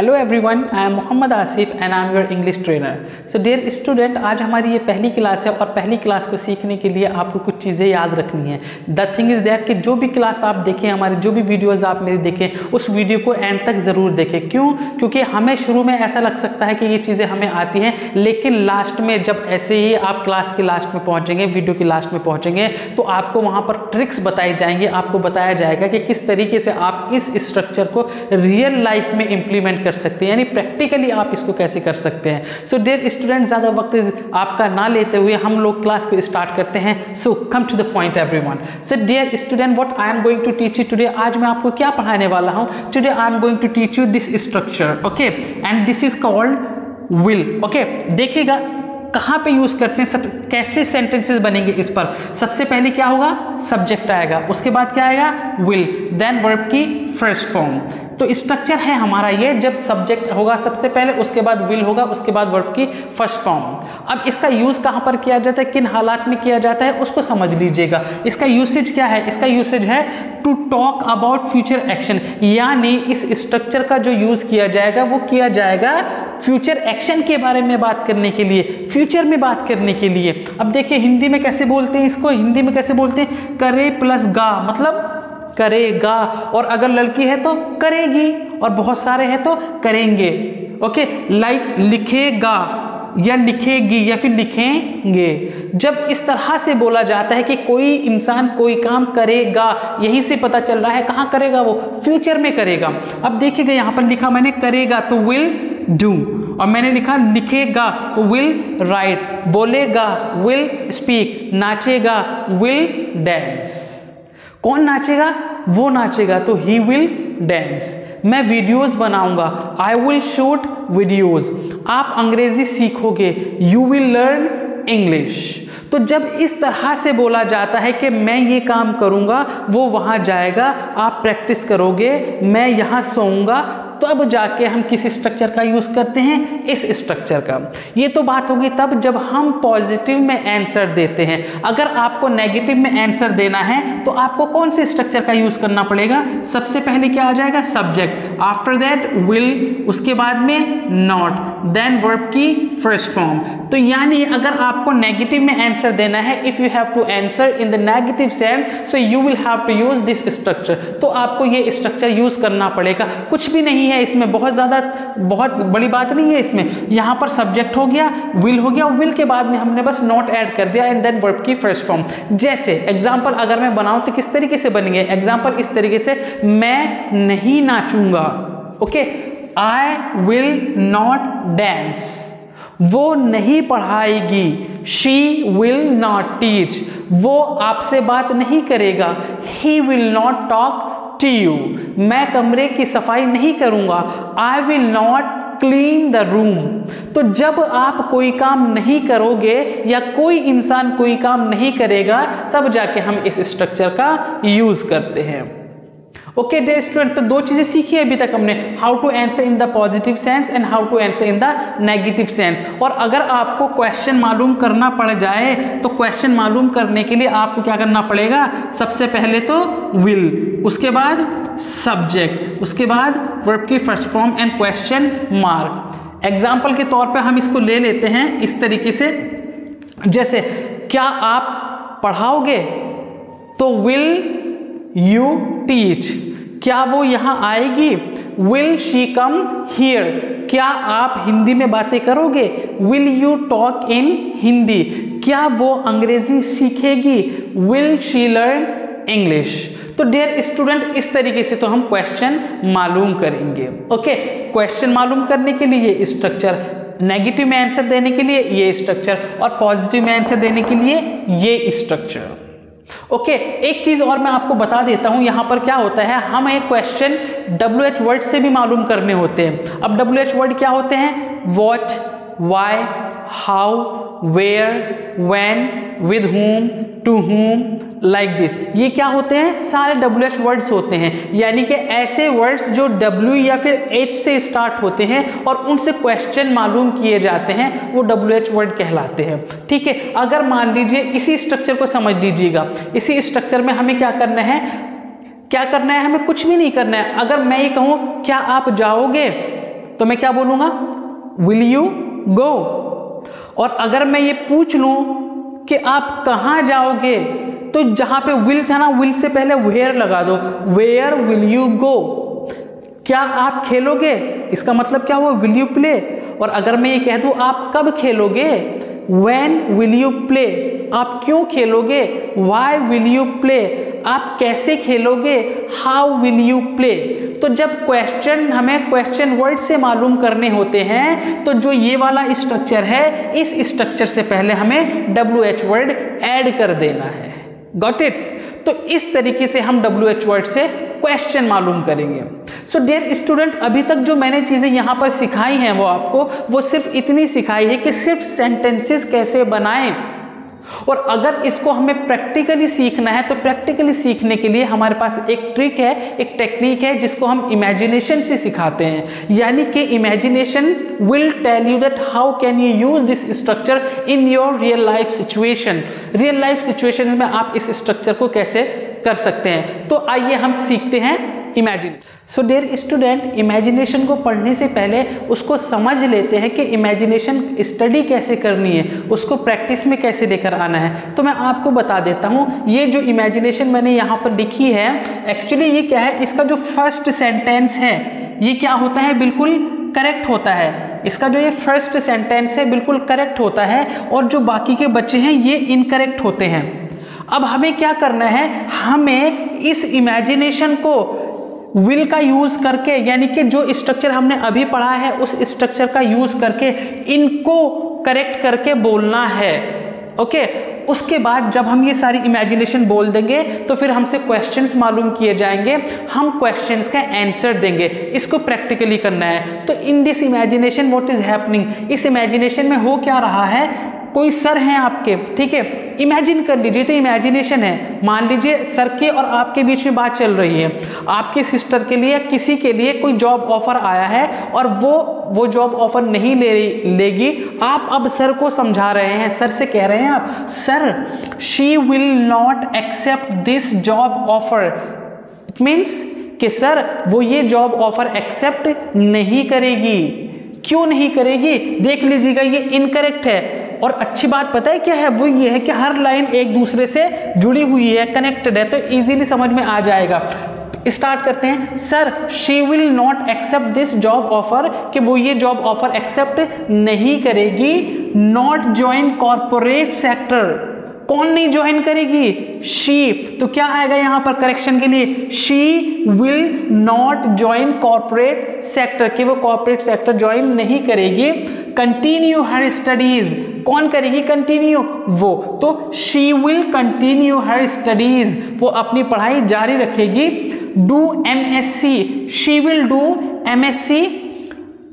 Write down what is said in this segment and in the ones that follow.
Hello everyone, I am Mohammad Asif and I am your English trainer. So dear student, आज हमारी ये पहली class है और पहली क्लास को सीखने के लिए आपको कुछ चीज़ें याद रखनी है। द थिंग इज़ दैट कि जो भी क्लास आप देखें, हमारी जो भी वीडियोज़ आप मेरी देखें, उस वीडियो को एंड तक ज़रूर देखें। क्यों? क्योंकि हमें शुरू में ऐसा लग सकता है कि ये चीज़ें हमें आती हैं, लेकिन लास्ट में जब ऐसे ही आप क्लास के लास्ट में पहुँचेंगे, वीडियो के लास्ट में पहुँचेंगे, तो आपको वहाँ पर ट्रिक्स बताई जाएंगी, आपको बताया जाएगा कि किस तरीके से आप इस स्ट्रक्चर को रियल लाइफ में इम्प्लीमेंट कर सकते हैं, यानी प्रैक्टिकली आप इसको कैसे कर सकते हैं। सो डियर स्टूडेंट, ज़्यादा वक्त आपका ना लेते हुए हम लोग क्लास को स्टार्ट करते हैं। So come to the point everyone. So dear student, what I am going to teach you today, आज मैं आपको क्या पढ़ाने वाला हूँ। Today I am going to teach you this structure, okay, and this is called will. Okay, देखिएगा कहाँ पे यूज करते हैं, सब कैसे सेंटेंसेस बनेंगे इस पर। सबसे पहले क्या होगा, सब्जेक्ट आएगा, उसके बाद क्या आएगा, विल, देन वर्ब की फर्स्ट फॉर्म। तो स्ट्रक्चर है हमारा ये, जब सब्जेक्ट होगा सबसे पहले, उसके बाद विल होगा, उसके बाद वर्ब की फर्स्ट फॉर्म। अब इसका यूज कहाँ पर किया जाता है, किन हालात में किया जाता है, उसको समझ लीजिएगा। इसका यूसेज क्या है, इसका यूसेज है to talk about future action, यानी इस स्ट्रक्चर का जो यूज किया जाएगा वो किया जाएगा फ्यूचर एक्शन के बारे में बात करने के लिए, फ्यूचर में बात करने के लिए। अब देखिए हिंदी में कैसे बोलते हैं इसको, हिंदी में कैसे बोलते हैं, करे प्लस गा, मतलब करेगा, और अगर लड़की है तो करेगी, और बहुत सारे हैं तो करेंगे। ओके, लाइक लिखेगा या लिखेगी या फिर लिखेंगे। जब इस तरह से बोला जाता है कि कोई इंसान कोई काम करेगा, यहीं से पता चल रहा है कहाँ करेगा, वो फ्यूचर में करेगा। अब देखिएगा यहाँ पर लिखा मैंने करेगा तो विल डू, और मैंने लिखा लिखेगा तो विल राइट, बोलेगा विल स्पीक, नाचेगा विल डांस। कौन नाचेगा, वो नाचेगा, तो ही विल डांस। मैं वीडियोस बनाऊंगा, आई विल शूट वीडियोस। आप अंग्रेजी सीखोगे, यू विल लर्न इंग्लिश। तो जब इस तरह से बोला जाता है कि मैं ये काम करूंगा, वो वहां जाएगा, आप प्रैक्टिस करोगे, मैं यहां सोऊंगा, तब जाके हम किस स्ट्रक्चर का यूज करते हैं, इस स्ट्रक्चर का। ये तो बात होगी तब जब हम पॉजिटिव में आंसर देते हैं। अगर आपको नेगेटिव में आंसर देना है तो आपको कौन से स्ट्रक्चर का यूज करना पड़ेगा, सबसे पहले क्या आ जाएगा, सब्जेक्ट, आफ्टर दैट विल, उसके बाद में नॉट, देन वर्ब की फर्स्ट फॉर्म। तो यानी अगर आपको नेगेटिव में आंसर देना है, if you have to answer in the negative sense, so you will have to use this structure. तो आपको ये स्ट्रक्चर यूज करना पड़ेगा। कुछ भी नहीं है इसमें, बहुत बड़ी बात नहीं है इसमें। यहां पर सब्जेक्ट हो गया, विल हो गया, विल के बाद में हमने बस नॉट ऐड कर दिया, एंड देन वर्ब की फर्स्ट फॉर्म। जैसे एग्जांपल अगर मैं बनाऊं तो किस तरीके से बनेंगे, एग्जांपल इस तरीके से, मैं नहीं नाचूंगा, okay, I will not dance. वो नहीं पढ़ाएगी, शी विल नॉट टीच। वो आपसे बात नहीं करेगा, he will not talk to you. मैं कमरे की सफाई नहीं करूंगा, I will not clean the room. तो जब आप कोई काम नहीं करोगे या कोई इंसान कोई काम नहीं करेगा, तब जाके हम इस स्ट्रक्चर का यूज करते हैं। ओके डियर स्टूडेंट, तो दो चीजें सीखी है अभी तक हमने, how to answer in the positive sense and how to answer in the negative sense. और अगर आपको क्वेश्चन मालूम करना पड़ जाए तो क्वेश्चन मालूम करने के लिए आपको क्या करना पड़ेगा, सबसे पहले तो विल, उसके बाद सब्जेक्ट, उसके बाद वर्ब की first form and question mark. Example के तौर पे हम इसको ले लेते हैं इस तरीके से, जैसे क्या आप पढ़ाओगे, तो विल यू टीच। क्या वो यहां आएगी, विल शी कम हियर। क्या आप हिंदी में बातें करोगे, will you talk in Hindi. क्या वो अंग्रेजी सीखेगी, विल शी लर्न इंग्लिश। तो डियर स्टूडेंट, इस तरीके से तो हम क्वेश्चन मालूम करेंगे। ओके, क्वेश्चन मालूम करने के लिए स्ट्रक्चर, नेगेटिव में आंसर देने के लिए ये स्ट्रक्चर, और पॉजिटिव में आंसर देने के लिए ये स्ट्रक्चर। ओके, एक चीज और मैं आपको बता देता हूं, यहां पर क्या होता है, हम एक क्वेश्चन WH वर्ड से भी मालूम करने होते हैं। अब WH वर्ड क्या होते हैं, what, why, how, where, when, with whom, to whom, like this. ये क्या होते हैं, सारे WH वर्ड्स होते हैं, यानी कि ऐसे वर्ड्स जो W या फिर H से स्टार्ट होते हैं और उनसे क्वेश्चन मालूम किए जाते हैं, वो WH वर्ड कहलाते हैं। ठीक है, अगर मान लीजिए इसी स्ट्रक्चर को समझ लीजिएगा, इसी स्ट्रक्चर में हमें क्या करना है, हमें कुछ भी नहीं करना है। अगर मैं ये कहूं क्या आप जाओगे, तो तो मैं क्या बोलूँगा, विल यू गो। और अगर मैं ये पूछ लूँ कि आप कहाँ जाओगे, तो जहाँ पे विल था ना, विल से पहले वेयर लगा दो, वेयर विल यू गो। क्या आप खेलोगे, इसका मतलब क्या हुआ, विल यू प्ले। और अगर मैं ये कह दूँ आप कब खेलोगे, व्हेन विल यू प्ले। आप क्यों खेलोगे, व्हाई विल यू प्ले। आप कैसे खेलोगे, हाउ विल यू प्ले। तो जब क्वेश्चन हमें क्वेश्चन वर्ड से मालूम करने होते हैं, तो जो ये वाला स्ट्रक्चर है, इस स्ट्रक्चर से पहले हमें WH वर्ड ऐड कर देना है। Got it. तो इस तरीके से हम WH वर्ड से क्वेश्चन मालूम करेंगे। सो डियर स्टूडेंट, अभी तक जो मैंने चीजें यहाँ पर सिखाई हैं वो आपको, वो सिर्फ इतनी सिखाई है कि सिर्फ सेंटेंसेस कैसे बनाएं। और अगर इसको हमें प्रैक्टिकली सीखना है, तो प्रैक्टिकली सीखने के लिए हमारे पास एक ट्रिक है, एक टेक्निक है, जिसको हम इमेजिनेशन से सिखाते हैं। यानी कि imagination will tell you that how can you use this structure in your real life situation. Real life situation में आप इस स्ट्रक्चर को कैसे कर सकते हैं। तो आइए हम सीखते हैं imagine. So dear student, imagination को पढ़ने से पहले उसको समझ लेते हैं कि इमेजिनेशन स्टडी कैसे करनी है, उसको प्रैक्टिस में कैसे लेकर आना है। तो मैं आपको बता देता हूँ, ये जो इमेजिनेशन मैंने यहाँ पर लिखी है, एक्चुअली ये क्या है, इसका जो फर्स्ट सेंटेंस है ये क्या होता है, बिल्कुल करेक्ट होता है। इसका जो ये फर्स्ट सेंटेंस है बिल्कुल करेक्ट होता है, और जो बाकी के बच्चे हैं ये इनकरेक्ट होते हैं। अब हमें क्या करना है, हमें इस इमेजिनेशन को विल का यूज करके, यानी कि जो स्ट्रक्चर हमने अभी पढ़ा है उस स्ट्रक्चर का यूज करके इनको करेक्ट करके बोलना है। ओके, उसके बाद जब हम ये सारी इमेजिनेशन बोल देंगे तो फिर हमसे क्वेश्चंस मालूम किए जाएंगे, हम क्वेश्चंस का आंसर देंगे। इसको प्रैक्टिकली करना है। तो in this imagination what is happening, इस इमेजिनेशन में हो क्या रहा है, कोई सर हैं आपके, ठीक है, इमेजिन कर लीजिए, तो इमेजिनेशन है। मान लीजिए सर के और आपके बीच में बात चल रही है, आपके सिस्टर के लिए, किसी के लिए कोई जॉब ऑफर आया है और वो जॉब ऑफर नहीं लेगी। आप अब सर को समझा रहे हैं, सर से कह रहे हैं आप, sir she will not accept this job offer. It means कि सर वो ये जॉब ऑफर एक्सेप्ट नहीं करेगी। क्यों नहीं करेगी, देख लीजिएगा, ये इनकरेक्ट है। और अच्छी बात पता है क्या है, वो ये है कि हर लाइन एक दूसरे से जुड़ी हुई है, कनेक्टेड है, तो इजीली समझ में आ जाएगा। स्टार्ट करते हैं। Sir she will not accept this job offer, कि वो ये जॉब ऑफर एक्सेप्ट नहीं करेगी। नॉट ज्वाइन कॉर्पोरेट सेक्टर, कौन नहीं ज्वाइन करेगी, शी। तो क्या आएगा यहां पर करेक्शन के लिए, she will not join corporate sector, कि वो कॉर्पोरेट सेक्टर ज्वाइन नहीं करेगी। कंटिन्यू हर स्टडीज, कौन करेगी कंटिन्यू, वो। तो she will continue her studies, वो अपनी पढ़ाई जारी रखेगी। Do MSc, she will do MSc।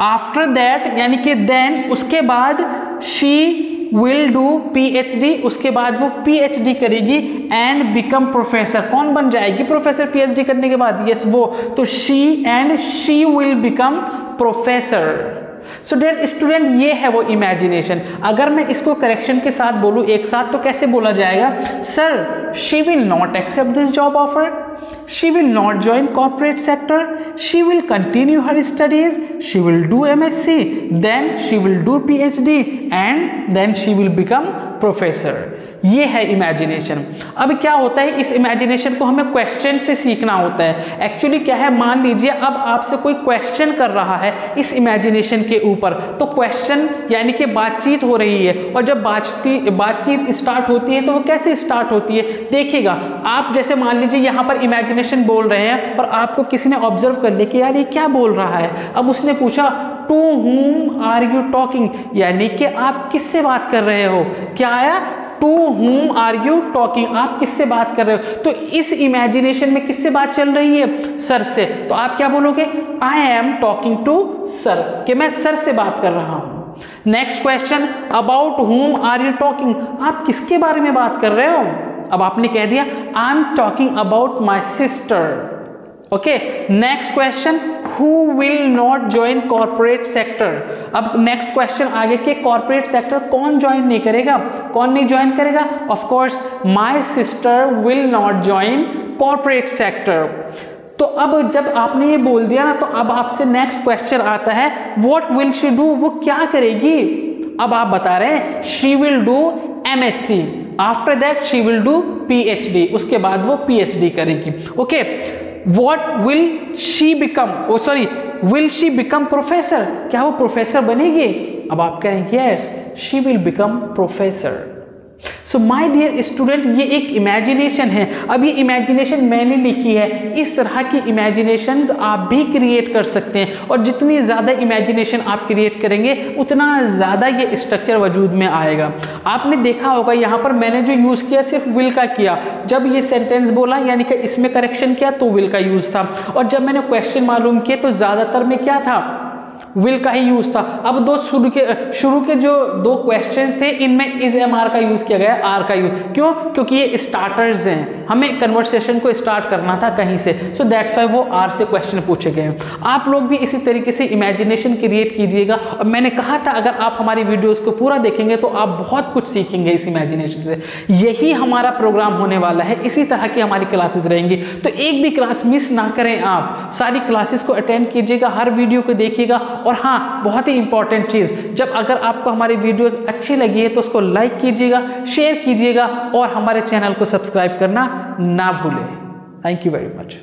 After that, यानी कि देन, उसके बाद शी विल डू PhD, उसके बाद वो PhD करेगी। एंड बिकम प्रोफेसर, कौन बन जाएगी प्रोफेसर PhD करने के बाद, यस वो। तो she will become professor. So dear student, ये है वो इमेजिनेशन। अगर मैं इसको करेक्शन के साथ बोलूं एक साथ, तो कैसे बोला जाएगा, sir she will not accept this job offer, she will not join corporate sector, she will continue her studies, she will do MSc, then she will do PhD and then she will become professor. ये है imagination. अब क्या होता है, इस imagination को हमें question से सीखना होता है। एक्चुअली क्या है, मान लीजिए अब आपसे कोई क्वेश्चन कर रहा है इस इमेजिनेशन के ऊपर, तो क्वेश्चन यानी कि बातचीत हो रही है, और जब बातचीत स्टार्ट होती है तो वो कैसे स्टार्ट होती है, देखिएगा आप। जैसे मान लीजिए यहाँ पर इमेजिनेशन बोल रहे हैं और आपको किसी ने ऑब्जर्व कर लिया कि यार ये क्या बोल रहा है। अब उसने पूछा to whom are you talking, यानी कि आप किससे बात कर रहे हो। क्या आया, to whom are you talking, आप किससे बात कर रहे हो। तो इस इमेजिनेशन में किससे बात चल रही है, सर से। तो आप क्या बोलोगे, I am talking to sir, कि मैं सर से बात कर रहा हूं। Next question, about whom are you talking, आप किसके बारे में बात कर रहे हो। अब आपने कह दिया आई am talking about my sister. Okay, next question, who will not join corporate sector. अब नेक्स्ट क्वेश्चन आगे के, कॉर्पोरेट सेक्टर कौन ज्वाइन नहीं करेगा, कौन नहीं ज्वाइन करेगा, of course my sister will not join corporate sector. तो अब जब आपने ये बोल दिया ना, तो अब आपसे नेक्स्ट क्वेश्चन आता है व्हाट विल शी डू, वो क्या करेगी। अब आप बता रहे हैं she will do MSc, after that she will do PhD, उसके बाद वो PhD करेगी। Okay, what will she become, oh sorry, will she become professor, क्या वो प्रोफेसर बनेगी। अब आप कहेंगे yes she will become professor. So my dear student, ये एक इमेजिनेशन है। अब ये इमेजिनेशन मैंने लिखी है, इस तरह की इमेजिनेशंस आप भी क्रिएट कर सकते हैं, और जितनी ज़्यादा इमेजिनेशन आप क्रिएट करेंगे उतना ज़्यादा ये स्ट्रक्चर वजूद में आएगा। आपने देखा होगा यहाँ पर मैंने जो यूज़ किया सिर्फ विल का किया, जब ये सेंटेंस बोला यानी कि इसमें करेक्शन किया तो विल का यूज़ था, और जब मैंने क्वेश्चन मालूम किए तो ज़्यादातर में क्या था, विल का ही यूज था। अब दो शुरू के जो दो क्वेश्चंस थे इनमें इज एम आर का यूज किया गया, आर का यूज क्यों, क्योंकि ये स्टार्टर्स हैं, हमें कन्वर्सेशन को स्टार्ट करना था कहीं से, सो दैट्स वाई वो आर से क्वेश्चन पूछे गए। आप लोग भी इसी तरीके से इमेजिनेशन क्रिएट कीजिएगा, और मैंने कहा था अगर आप हमारी वीडियोस को पूरा देखेंगे तो आप बहुत कुछ सीखेंगे इस इमेजिनेशन से। यही हमारा प्रोग्राम होने वाला है, इसी तरह की हमारी क्लासेस रहेंगी, तो एक भी क्लास मिस ना करें, आप सारी क्लासेस को अटेंड कीजिएगा, हर वीडियो को देखिएगा। और हाँ, बहुत ही इंपॉर्टेंट चीज, जब अगर आपको हमारी वीडियोस अच्छी लगी है तो उसको लाइक कीजिएगा, शेयर कीजिएगा, और हमारे चैनल को सब्सक्राइब करना ना भूलें। Thank you very much.